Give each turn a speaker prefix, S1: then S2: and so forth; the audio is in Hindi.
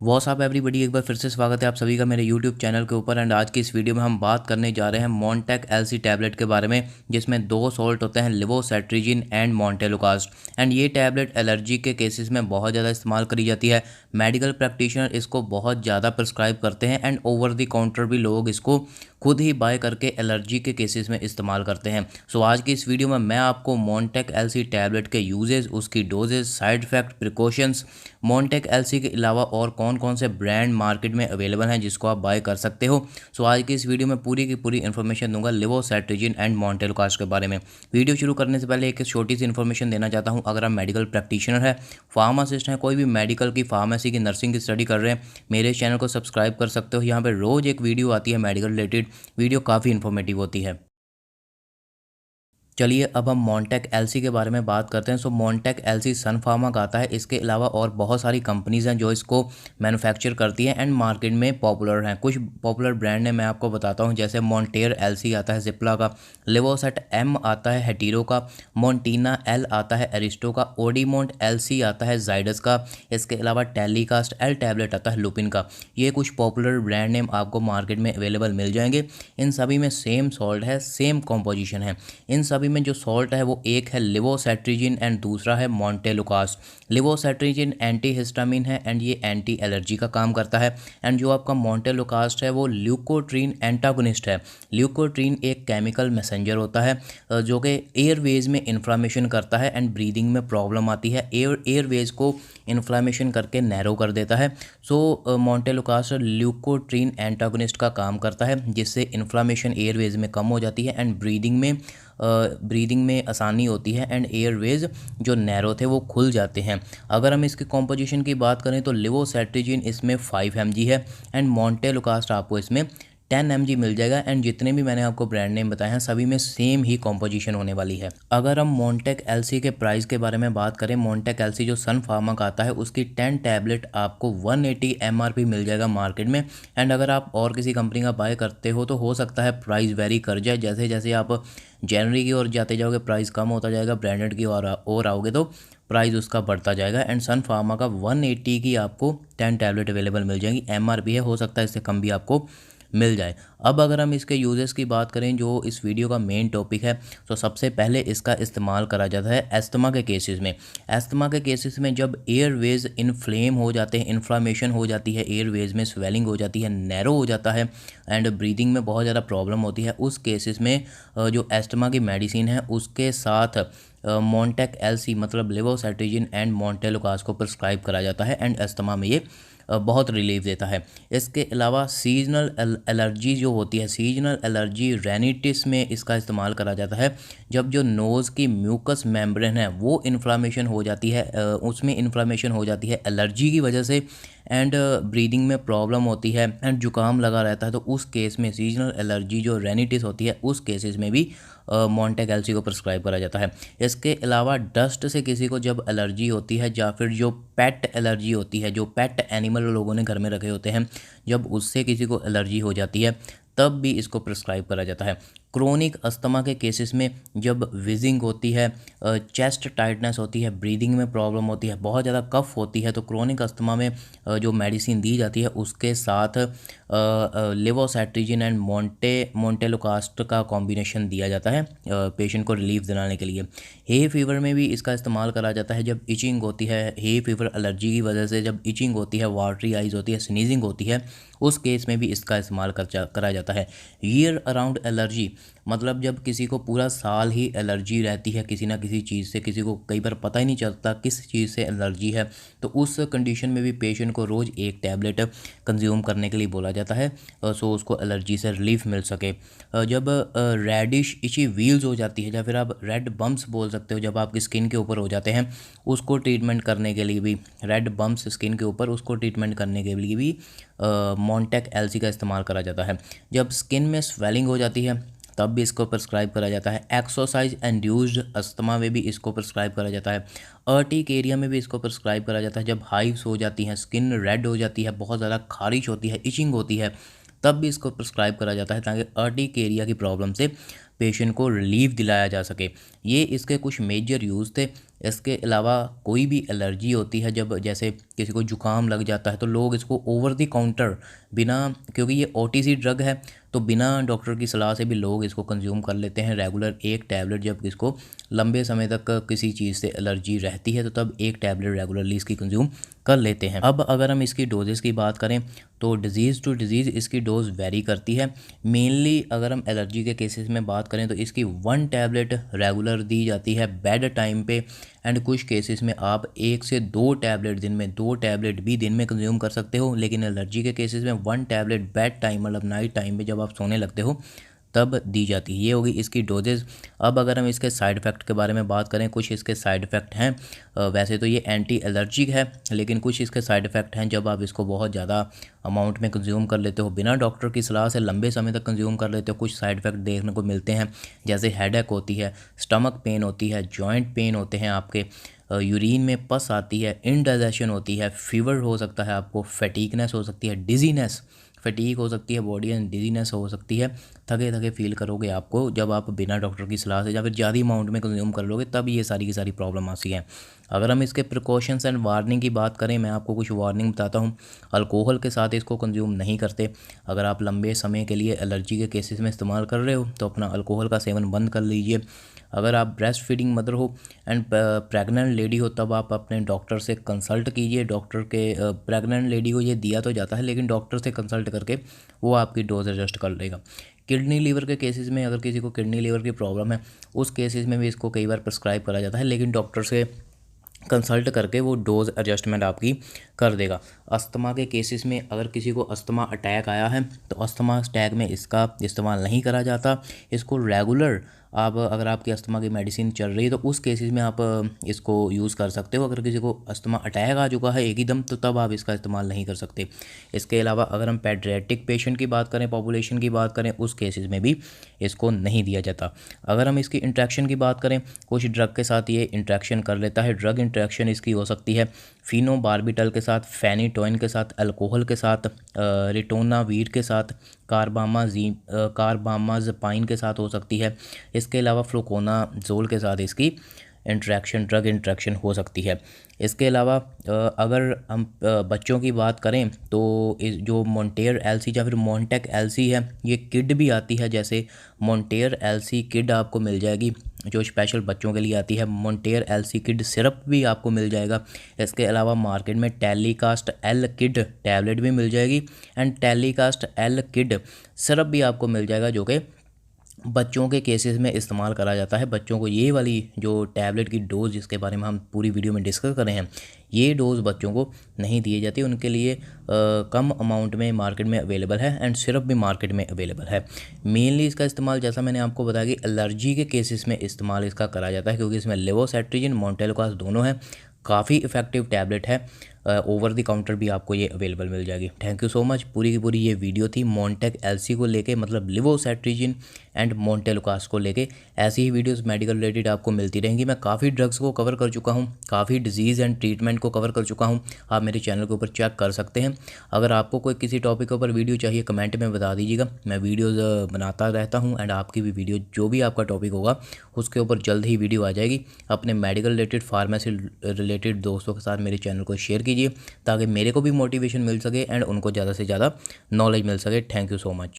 S1: व्हाट्सअप एवरीबॉडी, एक बार फिर से स्वागत है आप सभी का मेरे यूट्यूब चैनल के ऊपर। एंड आज की इस वीडियो में हम बात करने जा रहे हैं मॉन्टेक एलसी टैबलेट के बारे में, जिसमें दो सॉल्ट होते हैं, लिवोसेट्रिजिन एंड मॉन्टेलुकास्ट। एंड ये टैबलेट एलर्जी के केसेस में बहुत ज़्यादा इस्तेमाल करी जाती है। मेडिकल प्रैक्टिशनर इसको बहुत ज़्यादा प्रिस्क्राइब करते हैं एंड ओवर द काउंटर भी लोग इसको खुद ही बाय करके एलर्जी के केसेस में इस्तेमाल करते हैं। सो आज की इस वीडियो में मैं आपको मॉन्टेक एलसी टैबलेट के यूजेस, उसकी doses, side effect, precautions, मॉन्टेक LC के अलावा और कौन कौन से ब्रांड मार्केट में अवेलेबल हैं जिसको आप बाय कर सकते हो। सो आज की इस वीडियो में पूरी की पूरी इन्फॉर्मेशन दूंगा लिवोसेट्रिजिन एंड मॉन्टेलुकास्ट के बारे में। वीडियो शुरू करने से पहले एक छोटी सी इन्फॉर्मेशन देना चाहता हूं। अगर आप मेडिकल प्रैक्टिशनर है, फार्मासिस्ट हैं, कोई भी मेडिकल की, फार्मेसी की, नर्सिंग की स्टडी कर रहे हैं, मेरे चैनल को सब्सक्राइब कर सकते हो। यहाँ पर रोज़ एक वीडियो आती है मेडिकल रिलेटेड, वीडियो काफ़ी इन्फॉर्मेटिव होती है। चलिए अब हम मॉन्टेक एलसी के बारे में बात करते हैं। सो मॉन्टेक एलसी सन फार्मा का आता है। इसके अलावा और बहुत सारी कंपनीज़ हैं जो इसको मैन्युफैक्चर करती हैं एंड मार्केट में पॉपुलर हैं। कुछ पॉपुलर ब्रांड है, मैं आपको बताता हूं, जैसे मॉन्टेर एलसी आता है सिप्ला का, लिवोसेट एम आता है हेटीरो का, मॉन्टीना एल आता है एरिस्टो का, ओडीमोंट एलसी आता है जाइडस का। इसके अलावा टेलीकास्ट एल टैबलेट आता है लुपिन का। ये कुछ पॉपुलर ब्रांड नेम आपको मार्केट में अवेलेबल मिल जाएंगे। इन सभी में सेम सॉल्ट है, सेम कॉम्पोजिशन है। इन सभी में जो सॉल्ट है वो एक है लिवोसेट्रिजिन एंड दूसरा है मॉन्टेलुकास्ट। लिवोसेट्रिजिन एंटी हिस्टामिन है एंड ये एंटी एलर्जी का काम करता है। एंड जो आपका मॉन्टेलुकास्ट है वो ल्यूकोट्रीन एंटागोनिस्ट है। ल्यूकोट्रीन एक केमिकल मैसेंजर होता है जो कि एयरवेज में इन्फ्लामेशन करता है एंड ब्रीदिंग में प्रॉब्लम आती है, एयरवेज को इन्फ्लामेशन करके नैरो कर देता है। सो मॉन्टेलुकास्ट ल्यूकोट्रीन एंटागोनिस्ट का काम करता है, जिससे इन्फ्लामेशन एयरवेज में कम हो जाती है एंड ब्रीदिंग में आसानी होती है एंड एयरवेज जो नैरो थे वो खुल जाते हैं। अगर हम इसकी कॉम्पोजिशन की बात करें तो लिवोसेट्रिजिन इसमें 5 mg है एंड मॉन्टेलुकास्ट आपको इसमें 10 mg मिल जाएगा। एंड जितने भी मैंने आपको ब्रांड नेम बताए हैं सभी में सेम ही कॉम्पोजिशन होने वाली है। अगर हम मॉन्टेक एलसी के प्राइस के बारे में बात करें, मॉन्टेक एलसी जो सन फार्मा का आता है उसकी 10 टैबलेट आपको 180 MRP मिल जाएगा मार्केट में। एंड अगर आप और किसी कंपनी का बाय करते हो तो हो सकता है प्राइस वेरी कर जाए। जैसे जैसे आप जनरी की ओर जाते जाओगे प्राइस कम होता जाएगा, ब्रांडेड की ओर आओगे तो प्राइस उसका बढ़ता जाएगा। एंड सन फार्मा का 180 की आपको 10 टैबलेट अवेलेबल मिल जाएंगी। MRP है, हो सकता है इससे कम भी आपको मिल जाए। अब अगर हम इसके यूजेस की बात करें जो इस वीडियो का मेन टॉपिक है, तो सबसे पहले इसका इस्तेमाल करा जाता है एस्थमा के केसेस में। एस्थमा के केसेस में जब एयरवेज इन्फ्लेम हो जाते हैं, इन्फ्लामेशन हो जाती है, एयरवेज में स्वेलिंग हो जाती है, नैरो हो जाता है एंड ब्रीदिंग में बहुत ज़्यादा प्रॉब्लम होती है, उस केसेस में जो एस्थमा की मेडिसिन है उसके साथ मॉन्टेक एलसी मतलब लिवोसेट्रिजिन एंड मॉन्टेलुकास्ट को प्रिस्क्राइब करा जाता है एंड एस्थमा में ये बहुत रिलीफ देता है। इसके अलावा सीजनल एलर्जी जो होती है, सीजनल एलर्जी रेनिटिस में इसका इस्तेमाल करा जाता है। जब जो नोज़ की म्यूकस मेम्ब्रेन है वो इन्फ्लामेशन हो जाती है, उसमें इन्फ्लामेशन हो जाती है एलर्जी की वजह से एंड ब्रीदिंग में प्रॉब्लम होती है एंड जुकाम लगा रहता है, तो उस केस में सीजनल एलर्जी जो रेनिटिस होती है उस केसेस में भी मॉन्टेक एलसी को प्रिस्क्राइब करा जाता है। इसके अलावा डस्ट से किसी को जब एलर्जी होती है या फिर जो पेट एलर्जी होती है, जो पेट एनिमल लोगों ने घर में रखे होते हैं, जब उससे किसी को एलर्जी हो जाती है तब भी इसको प्रिस्क्राइब करा जाता है। क्रोनिक अस्थमा के केसेस में जब विजिंग होती है, चेस्ट टाइटनेस होती है, ब्रीदिंग में प्रॉब्लम होती है, बहुत ज़्यादा कफ होती है, तो क्रोनिक अस्थमा में जो मेडिसिन दी जाती है उसके साथ लिवोसेट्रिजिन एंड मॉन्टेलुकास्ट का कॉम्बिनेशन दिया जाता है पेशेंट को रिलीफ दिलाने के लिए। हे फीवर में भी इसका इस्तेमाल करा जाता है। जब इचिंग होती है, हे फीवर एलर्जी की वजह से जब इचिंग होती है, वाटरी आइज होती है, स्नीजिंग होती है, उस केस में भी इसका इस्तेमाल करा जाता है। ईयर अराउंड एलर्जी मतलब जब किसी को पूरा साल ही एलर्जी रहती है किसी ना किसी चीज़ से, किसी को कई बार पता ही नहीं चलता किस चीज़ से एलर्जी है, तो उस कंडीशन में भी पेशेंट को रोज़ एक टैबलेट कंज्यूम करने के लिए बोला जाता है सो उसको एलर्जी से रिलीफ मिल सके। जब रेडिश इची व्हील्स हो जाती है या फिर आप रेड बम्प्स बोल सकते हो, जब आपकी स्किन के ऊपर हो जाते हैं, उसको ट्रीटमेंट करने के लिए भी, रेड बम्प्स स्किन के ऊपर, उसको ट्रीटमेंट करने के लिए भी मॉन्टेक एलसी का इस्तेमाल करा जाता है। जब स्किन में स्वेलिंग हो जाती है तब भी इसको प्रिस्क्राइब करा जाता है। एक्सरसाइज इंड्यूस्ड अस्थमा में भी इसको प्रिस्क्राइब करा जाता है। अर्टिक एरिया में भी इसको प्रिस्क्राइब करा जाता है। जब हाइव्स हो जाती हैं, स्किन रेड हो जाती है, बहुत ज़्यादा खारिश होती है, इचिंग होती है, तब भी इसको प्रिस्क्राइब करा जाता है ताकि अर्टिक एरिया की प्रॉब्लम से पेशेंट को रिलीफ दिलाया जा सके। ये इसके कुछ मेजर यूज़ थे। इसके अलावा कोई भी एलर्जी होती है, जब जैसे किसी को जुकाम लग जाता है तो लोग इसको ओवर द काउंटर बिना, क्योंकि ये ओटीसी ड्रग है तो बिना डॉक्टर की सलाह से भी लोग इसको कंज्यूम कर लेते हैं रेगुलर। एक टैबलेट जब इसको लंबे समय तक किसी चीज़ से एलर्जी रहती है तो तब एक टैबलेट रेगुलरली इसकी कंज्यूम कर लेते हैं। अब अगर हम इसकी डोजेस की बात करें तो डिज़ीज़ टू डिज़ीज़ इसकी डोज वेरी करती है। मेनली अगर हम एलर्जी के केसेस में बात करें तो इसकी 1 टैबलेट रेगुलर दी जाती है बेड टाइम पे, एंड कुछ केसेस में आप 1 से 2 टैबलेट दिन में, 2 टैबलेट भी दिन में कंज्यूम कर सकते हो। लेकिन एलर्जी के केसेस में 1 टैबलेट बेड टाइम मतलब नाइट टाइम में जब आप सोने लगते हो तब दी जाती है। ये होगी इसकी डोजेज़। अब अगर हम इसके साइड इफ़ेक्ट के बारे में बात करें, कुछ इसके साइड इफ़ेक्ट हैं। वैसे तो ये एंटी एलर्जिक है, लेकिन कुछ इसके साइड इफ़ेक्ट हैं जब आप इसको बहुत ज़्यादा अमाउंट में कंज्यूम कर लेते हो, बिना डॉक्टर की सलाह से लंबे समय तक कंज्यूम कर लेते हो। कुछ साइड इफ़ेक्ट देखने को मिलते हैं, जैसे हेडेक होती है, स्टमक पेन होती है, जॉइंट पेन होते हैं आपके, यूरिन में पस आती है, इनडाइजेशन होती है, फीवर हो सकता है आपको, फैटीकनेस हो सकती है, डिजीनेस, फटीक हो सकती है बॉडी एंड डिजीनेस हो सकती है, थके थके फील करोगे आपको जब आप बिना डॉक्टर की सलाह से या फिर ज़्यादा अमाउंट में कंज्यूम कर लोगे, तब ये सारी की सारी प्रॉब्लम आती है। अगर हम इसके प्रिकॉशंस एंड वार्निंग की बात करें, मैं आपको कुछ वार्निंग बताता हूँ। अल्कोहल के साथ इसको कंज्यूम नहीं करते। अगर आप लंबे समय के लिए एलर्जी के केसेस में इस्तेमाल कर रहे हो तो अपना अल्कोहल का सेवन बंद कर लीजिए। अगर आप ब्रेस्ट फीडिंग मदर हो एंड प्रेग्नेंट लेडी हो तब आप अपने डॉक्टर से कंसल्ट कीजिए। डॉक्टर के प्रेग्नेंट लेडी को ये दिया तो जाता है, लेकिन डॉक्टर से कंसल्ट करके वो आपकी डोज एडजस्ट कर लेगा। किडनी लीवर के केसेस में अगर किसी को किडनी लीवर की प्रॉब्लम है, उस केसेस में भी इसको कई बार प्रिस्क्राइब करा जाता है, लेकिन डॉक्टर से कंसल्ट करके वो डोज एडजस्टमेंट आपकी कर देगा। अस्थमा के केसेस में अगर किसी को अस्थमा अटैक आया है तो अस्थमा अटैक में इसका इस्तेमाल नहीं करा जाता। इसको रेगुलर आप, अगर आपकी अस्थमा की मेडिसिन चल रही है तो उस केसेस में आप इसको यूज़ कर सकते हो। अगर किसी को अस्थमा अटैक आ चुका है एक ही दम तो तब आप इसका इस्तेमाल नहीं कर सकते। इसके अलावा अगर हम पेडियाट्रिक पेशेंट की बात करें, पॉपुलेशन की बात करें, उस केसेस में भी इसको नहीं दिया जाता। अगर हम इसकी इंट्रैक्शन की बात करें, कुछ ड्रग के साथ ये इंट्रैक्शन कर लेता है। ड्रग इंट्रैक्शन इसकी हो सकती है फिनोबार्बिटल के साथ, फेनिटोइन के साथ, अल्कोहल के साथ, रिटोनावीर के साथ, कार्बामाज़पाइन के साथ हो सकती है। इसके अलावा फ्लुकोनाजोल के साथ इसकी इंट्रैक्शन, ड्रग इंट्रैक्शन हो सकती है। इसके अलावा अगर हम बच्चों की बात करें तो जो मॉन्टेयर एलसी या फिर मॉन्टेक एलसी है, ये किड भी आती है। जैसे मॉन्टेयर एलसी किड आपको मिल जाएगी जो स्पेशल बच्चों के लिए आती है। मॉन्टेयर एलसी किड सिरप भी आपको मिल जाएगा। इसके अलावा मार्केट में टेलीकास्ट एल किड टैबलेट भी मिल जाएगी and telecast L kid syrup भी आपको मिल जाएगा, जो कि बच्चों के केसेस में इस्तेमाल करा जाता है। बच्चों को ये वाली जो टैबलेट की डोज जिसके बारे में हम पूरी वीडियो में डिस्कस कर रहे हैं, ये डोज़ बच्चों को नहीं दिए जाती। उनके लिए कम अमाउंट में मार्केट में अवेलेबल है एंड सिरप भी मार्केट में अवेलेबल है। मेनली इसका इस्तेमाल, जैसा मैंने आपको बताया कि एलर्जी के केसेस में इस्तेमाल इसका करा जाता है, क्योंकि इसमें लेवोसेट्रिजिन, मोंटेलुकास दोनों हैं। काफ़ी इफ़ेक्टिव टैबलेट है। ओवर द काउंटर भी आपको ये अवेलेबल मिल जाएगी। Thank you so much. पूरी की पूरी ये वीडियो थी मॉन्टेक एलसी को लेके, मतलब लिवोसेट्रिजिन एंड मोंटेलुकास को लेके। ऐसी ही वीडियोस मेडिकल रिलेटेड आपको मिलती रहेंगी। मैं काफ़ी ड्रग्स को कवर कर चुका हूँ, काफ़ी डिजीज़ एंड ट्रीटमेंट को कवर कर चुका हूँ। आप मेरे चैनल के ऊपर चेक कर सकते हैं। अगर आपको कोई किसी टॉपिक के ऊपर वीडियो चाहिए कमेंट में बता दीजिएगा। मैं वीडियोज़ बनाता रहता हूँ एंड आपकी भी वीडियो, जो भी आपका टॉपिक होगा उसके ऊपर जल्द ही वीडियो आ जाएगी। अपने मेडिकल रिलेटेड, फार्मेसी रिलेटेड दोस्तों के साथ मेरे चैनल को शेयर कीजिए ताकि मेरे को भी मोटिवेशन मिल सके एंड उनको ज़्यादा से ज़्यादा नॉलेज मिल सके। Thank you so much.